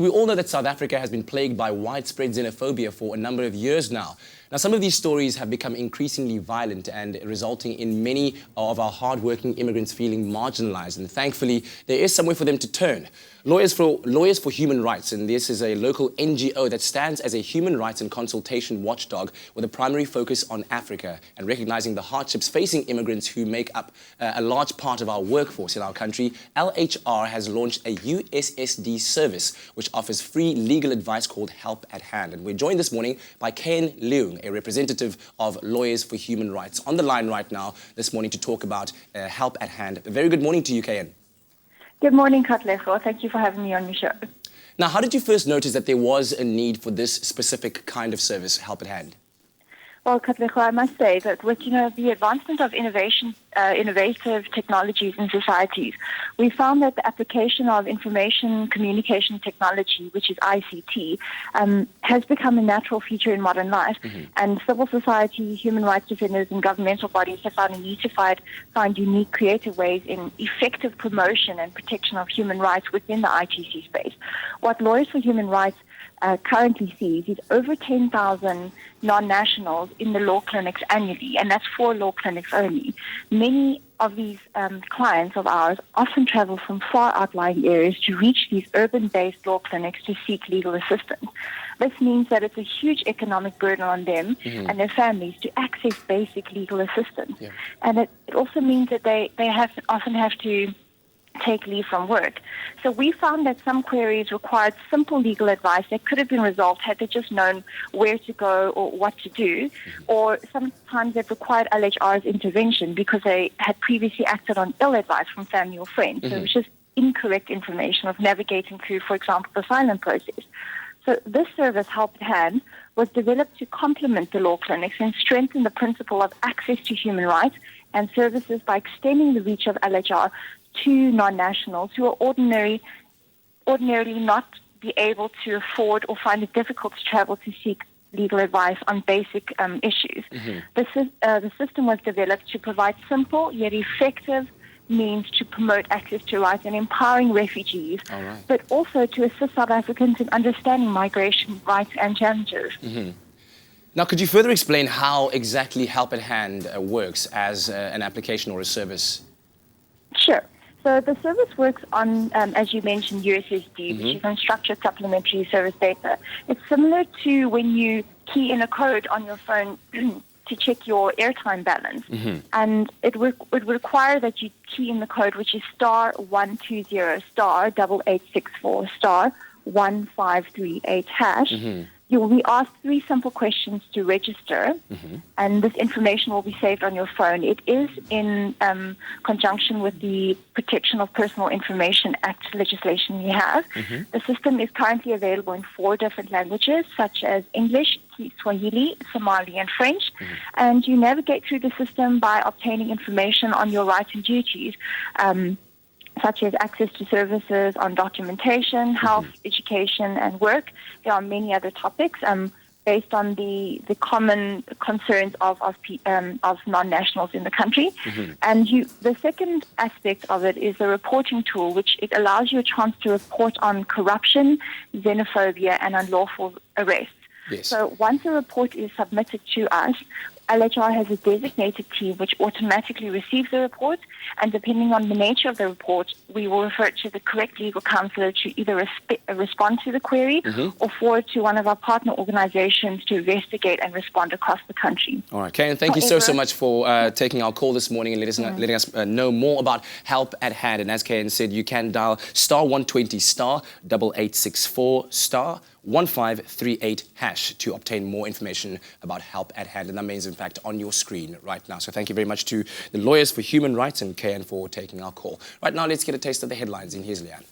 We all know that South Africa has been plagued by widespread xenophobia for a number of years now. Now, some of these stories have become increasingly violent and resulting in many of our hard-working immigrants feeling marginalized. And thankfully, there is somewhere for them to turn. Lawyers for Human Rights, and this is a local NGO that stands as a human rights and consultation watchdog with a primary focus on Africa and recognizing the hardships facing immigrants who make up a large part of our workforce in our country. LHR has launched a USSD service which offers free legal advice called Help at Hand. And we're joined this morning by Ken Leung, a representative of Lawyers for Human Rights, on the line right now this morning to talk about Help at Hand. A very good morning to you, Ken. Good morning, Katlego. Thank you for having me on your show. Now, how did you first notice that there was a need for this specific kind of service, Help at Hand? Well, Katlego, I must say that with the advancement of innovative technologies in societies, we found that the application of information communication technology, which is ICT, has become a natural feature in modern life. And civil society, human rights defenders, and governmental bodies have found a need to find unique, creative ways in effective promotion and protection of human rights within the ITC space. What Lawyers for Human Rights currently sees is over 10,000 non-nationals in the law clinics annually, and that's 4 law clinics only. Many of these clients of ours often travel from far outlying areas to reach these urban-based law clinics to seek legal assistance. This means that it's a huge economic burden on them and their families to access basic legal assistance. Yeah. And it also means that they often have to take leave from work. So we found that some queries required simple legal advice that could have been resolved had they just known where to go or what to do, or sometimes it required LHR's intervention because they had previously acted on ill advice from family or friends. So it was just incorrect information of navigating through, for example, the asylum process. So this service, Help at Hand, was developed to complement the law clinics and strengthen the principle of access to human rights and services by extending the reach of LHR to non-nationals who are ordinarily not be able to afford or find it difficult to travel to seek legal advice on basic issues. The system was developed to provide simple yet effective means to promote access to rights and empowering refugees, but also to assist South Africans in understanding migration rights and challenges. Now, could you further explain how exactly Help at Hand works as an application or a service? Sure. So the service works on, as you mentioned, USSD, which is Unstructured Supplementary Service Data. It's similar to when you key in a code on your phone to check your airtime balance. And it would require that you key in the code, which is *120 *8864 *1538 hash. You will be asked 3 simple questions to register, and this information will be saved on your phone. It is in conjunction with the Protection of Personal Information Act legislation we have. The system is currently available in 4 different languages, such as English, Swahili, Somali, and French. And you navigate through the system by obtaining information on your rights and duties, such as access to services on documentation, health, education, and work. There are many other topics based on the common concerns of non-nationals in the country. And the second aspect of it is a reporting tool, which it allows you a chance to report on corruption, xenophobia, and unlawful arrests. So once a report is submitted to us, LHR has a designated team which automatically receives the report, and depending on the nature of the report, we will refer it to the correct legal counselor to either respond to the query or forward to one of our partner organizations to investigate and respond across the country. All right, Karen, thank you so much for taking our call this morning and letting us know more about Help at Hand. And as Karen said, you can dial *120 *8864 *1538 hash to obtain more information about Help at Hand. And that means, in fact, on your screen right now. So thank you very much to the Lawyers for Human Rights and Karen for taking our call. Right now, let's get a taste of the headlines in Here's Leanne.